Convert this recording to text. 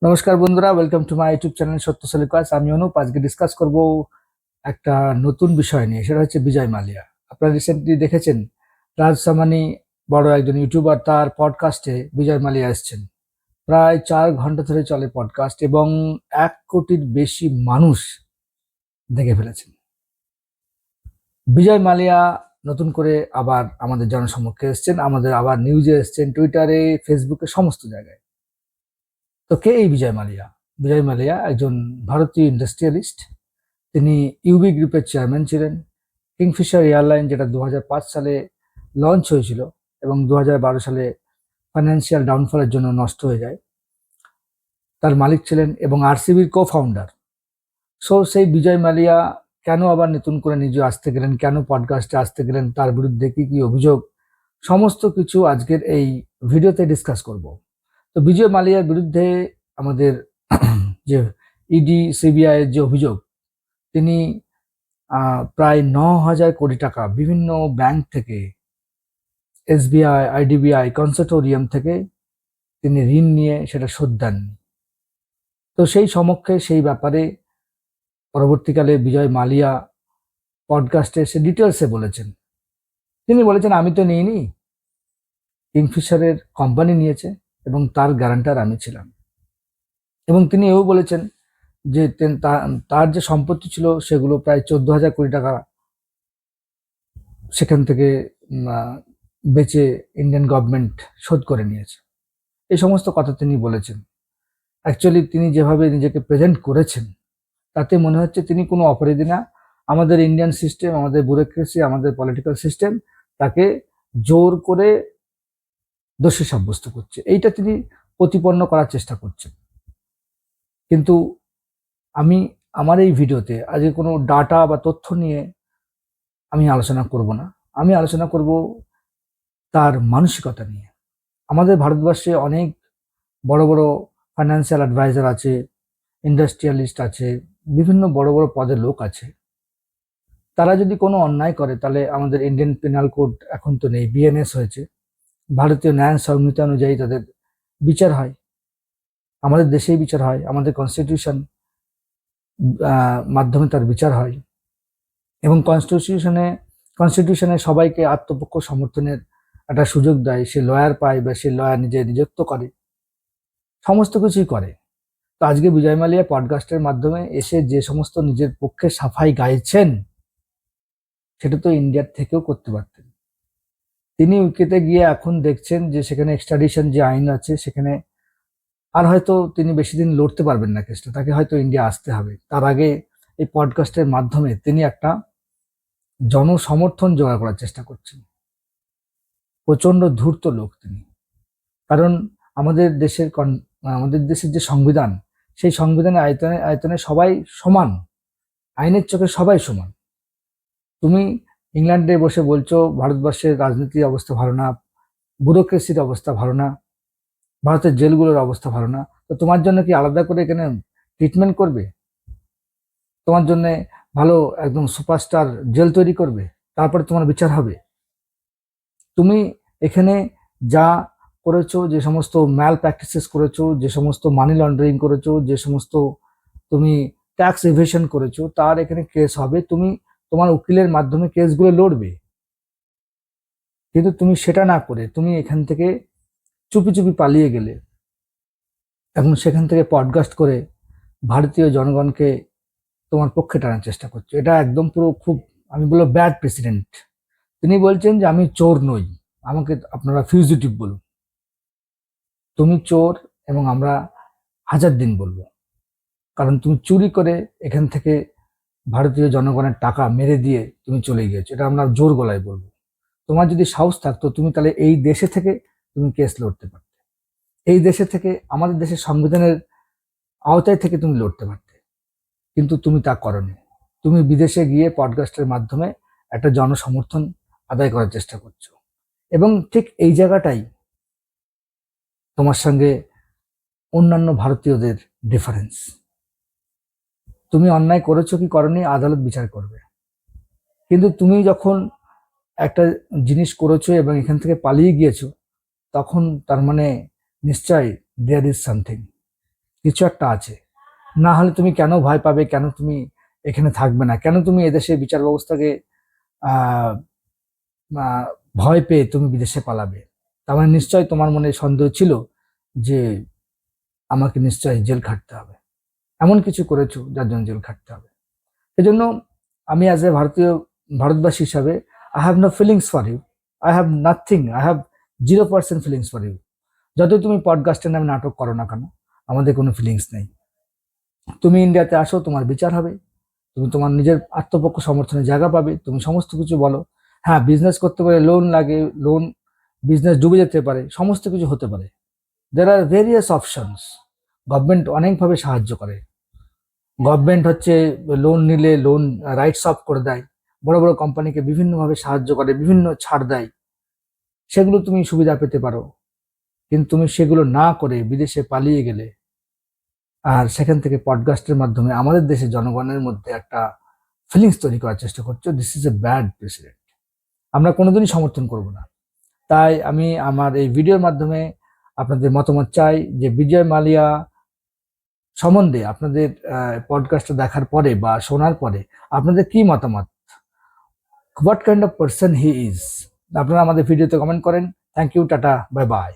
নমস্কার বন্ধুরা, welcome to my YouTube channel সত্য সলিকাস। আমি অনুপ। আজকে ডিসকাস করব একটা নতুন বিষয় নিয়ে, সেটা হচ্ছে বিজয় মালিয়া। আপনারা রিসেন্টলি দেখেছেন রাজ সামানি, বড় একজন ইউটিউবার, তার পডকাস্টে বিজয় মালিয়া এসেছেন। প্রায় 4 ঘন্টা ধরে চলে পডকাস্ট এবং 1 কোটির বেশি মানুষ দেখে ফেলেছেন। বিজয় মালিয়া নতুন করে আবার আমাদের জনসমক্ষে এসেছেন, আমাদের আবার নিউজে এসেছেন, টুইটারে, ফেসবুকে, সমস্ত জায়গায়। তো কে এই বিজয় মালিয়া? বিজয় মালিয়া একজন ভারতীয় ইন্ডাস্ট্রিয়ালিস্ট। তিনি ইউবি গ্রুপের চেয়ারম্যান ছিলেন। কিংফিশার এয়ারলাইন, যেটা 2005 সালে লঞ্চ হয়েছিল এবং 2012 সালে ফাইন্যান্সিয়াল ডাউনফলের জন্য নষ্ট হয়ে যায়, তার মালিক ছিলেন এবং আরসিবির কো ফাউন্ডার। সেই বিজয় মালিয়া কেন আবার নতুন করে নিজে আসতে গেলেন, কেন পডকাস্টে আসতে গেলেন, তার বিরুদ্ধে কি কি অভিযোগ, সমস্ত কিছু আজকের এই ভিডিওতে ডিসকাস করব। তো বিজয় মালিয়ার বিরুদ্ধে আমাদের যে ইডি সিবিআই এর যে অভিযোগ, তিনি প্রায় 9,000 কোটি টাকা বিভিন্ন ব্যাংক থেকে, এসবিআই, আইডিবিআই, কনসর্টোরিয়াম থেকে তিনি ঋণ নিয়ে সেটা শোধ দেননি। তো সেই সমক্ষে সেই ব্যাপারে পরবর্তীকালে বিজয় মালিয়া পডকাস্টে সে ডিটেলসে বলেছেন। তিনি বলেছেন, আমি তো নিইনি, কিংফিশারের কোম্পানি নিয়েছে এবং তার গ্যারান্টার আমি ছিলাম। এবং তিনি এও বলেছেন যে তার যে সম্পত্তি ছিল সেগুলো প্রায় 14,000 কোটি টাকা সেখান থেকে বেচে ইন্ডিয়ান গভর্নমেন্ট শোধ করে নিয়েছে। এই সমস্ত কথা তিনি বলেছেন। অ্যাকচুয়ালি তিনি যেভাবে নিজেকে প্রেজেন্ট করেছেন, তাতে মনে হচ্ছে তিনি কোনো অপরাধী না। আমাদের ইন্ডিয়ান সিস্টেম, আমাদের ব্যুরোক্রেসি, আমাদের পলিটিক্যাল সিস্টেম তাকে জোর করে দোষী সাব্যস্ত করছে, এইটা তিনি প্রতিপন্ন করার চেষ্টা করছেন। কিন্তু আমি আমার এই ভিডিওতে আজকে কোনো ডাটা বা তথ্য নিয়ে আমি আলোচনা করব না। আমি আলোচনা করব তার মানসিকতা নিয়ে। আমাদের ভারতবর্ষে অনেক বড় বড় ফাইন্যান্সিয়াল অ্যাডভাইজার আছে, ইন্ডাস্ট্রিয়ালিস্ট আছে, বিভিন্ন বড় বড় পদের লোক আছে। তারা যদি কোনো অন্যায় করে, তাহলে আমাদের ইন্ডিয়ান পেনাল কোড এখন তো নেই, বিএনএস হয়েছে, ভারতীয় ন্যায় সংহিতা অনুযায়ী তাদের বিচার হয়। আমাদের দেশেই বিচার হয়, আমাদের কনস্টিটিউশন মাধ্যমে তার বিচার হয়। এবং কনস্টিটিউশনে সবাইকে আত্মপক্ষ সমর্থনের একটা সুযোগ দেয়। সে লয়ার পায় বা সে লয়ার নিজে নিযুক্ত করে, সমস্ত কিছুই করে। তো আজকে বিজয় মালিয়া পডকাস্টের মাধ্যমে এসে যে সমস্ত নিজের পক্ষে সাফাই গাইছেন, সেটা তো ইন্ডিয়ার থেকেও করতে পারতেন। তিনি উইকেটে গিয়ে এখন দেখছেন যে সেখানে এক্সট্রাডিশন যে আইন আছে, সেখানে আর হয়তো তিনি বেশি দিন লড়তে পারবেন না কেসটা, তাকে হয়তো ইন্ডিয়া আসতে হবে। তার আগে এই পডকাস্টের মাধ্যমে তিনি একটা জনসমর্থন জোগাড় করার চেষ্টা করছেন। প্রচন্ড ধূর্ত লোক তিনি। কারণ আমাদের দেশের যে সংবিধান, সেই সংবিধানের আয়তনে আয়তনে সবাই সমান, আইনের চোখে সবাই সমান। তুমি ইংল্যান্ডে বসে বলছো ভারতবর্ষের রাজনীতির অবস্থা ভালো না, ব্যুরোক্রেসির অবস্থা ভালো না, ভারতের জেলগুলোর অবস্থা ভালো না। তো তোমার জন্য কি আলাদা করে এখানে ট্রিটমেন্ট করবে? তোমার জন্য ভালো একদম সুপারস্টার জেল তৈরি করবে, তারপরে তোমার বিচার হবে? তুমি এখানে যা করেছো, যে সমস্ত ম্যাল প্র্যাকটিসেস করেছো, যে সমস্ত মানি লন্ডারিং করেছো, যে সমস্ত তুমি ট্যাক্স ইভেশন করেছো, তার এখানে কেস হবে। তুমি তোমার উকিলের মাধ্যমে কেসগুলো লড়বে। কিন্তু তুমি সেটা না করে তুমি এখান থেকে চুপি চুপি পালিয়ে গেলে, এখন সেখান থেকে পডকাস্ট করে ভারতীয় জনগণকে তোমার পক্ষে টানার চেষ্টা করছো। এটা একদম পুরো খুব, আমি বলবো, ব্যাড প্রেসিডেন্ট। তিনি বলছেন যে আমি চোর নই, আমাকে আপনারা ফিউজিটিভ বলুন। তুমি চোর এবং আমরা 1000 দিন বলবো, কারণ তুমি চুরি করে এখান থেকে ভারতীয় জনগণের টাকা মেরে দিয়ে তুমি চলে গিয়েছো, এটা আমরা জোর গলায় বলবো। তোমার যদি সাহস থাকতো, তুমি তাহলে এই দেশে থেকে তুমি কেস লড়তে পারতে, এই দেশে থেকে, আমাদের দেশের সংবিধানের আওতায় থেকে তুমি লড়তে পারতে। কিন্তু তুমি তা করনি। তুমি বিদেশে গিয়ে পডকাস্টের মাধ্যমে একটা জনসমর্থন আদায় করার চেষ্টা করছো। এবং ঠিক এই জায়গাটাই তোমার সঙ্গে অন্যান্য ভারতীয়দের ডিফারেন্স। তুমি অন্যায় করেছো কি করনি, আদালত বিচার করবে। কিন্তু তুমি যখন একটা জিনিস করেছো এবং এখান থেকে পালিয়ে গিয়েছো, তখন তার মানে নিশ্চয় দেয়ার ইজ সামথিং। কিছু একটা আছে। না হলে তুমি কেন ভয় পাবে, কেন তুমি এখানে থাকবে না, কেন তুমি এদেশে বিচার ব্যবস্থাকে আহ আহ, ভয় পেয়ে তুমি বিদেশে পালাবে? তার মানে নিশ্চয় তোমার মনে সন্দেহ ছিল যে আমাকে নিশ্চয়ই জেল খাটতে হবে, এমন কিছু করেছো যার জন্য জেল খাটতে হবে। এজন্য আমি অ্যাজ এ ভারতবাসী হিসাবে, I have no feelings for you, I have nothing, I have 0% feelings for you. যতই তুমি পডকাস্টের নামে নাটক করো না কেন, আমাদের কোনো ফিলিংস নেই। তুমি ইন্ডিয়াতে আসো, তোমার বিচার হবে, তুমি তোমার নিজের আত্মপক্ষ সমর্থনের জায়গা পাবে, তুমি সমস্ত কিছু বলো। হ্যাঁ, বিজনেস করতে পারে, লোন লাগে, লোন, বিজনেস ডুবে যেতে পারে, সমস্ত কিছু হতে পারে। দের আর ভেরিয়াস অপশনস। গভর্নমেন্ট অনেকভাবে সাহায্য করে। গভর্নমেন্ট হচ্ছে লোন নিলে লোন রাইটস অফ করে দেয়, বড় বড় কোম্পানিকে বিভিন্নভাবে সাহায্য করে, বিভিন্ন ছাড় দেয়, সেগুলো তুমি সুবিধা পেতে পারো। কিন্তু তুমি সেগুলো না করে বিদেশে পালিয়ে গেলে আর সেখান থেকে পডকাস্টের মাধ্যমে আমাদের দেশের জনগণের মধ্যে একটা ফিলিংস তৈরি করার চেষ্টা করছো, this is a bad president. আমরা কোনোদিনই সমর্থন করব না। তাই আমি আমার এই ভিডিওর মাধ্যমে আপনাদের মতামত চাই যে বিজয় মালিয়া সম্বন্ধে আপনাদের পডকাস্টটা দেখার পরে বা শোনার পরে আপনাদের কি মতামত, what kind of person he is. আপনারা আমাদের ভিডিওতে কমেন্ট করেন। Thank you, tata, bye by.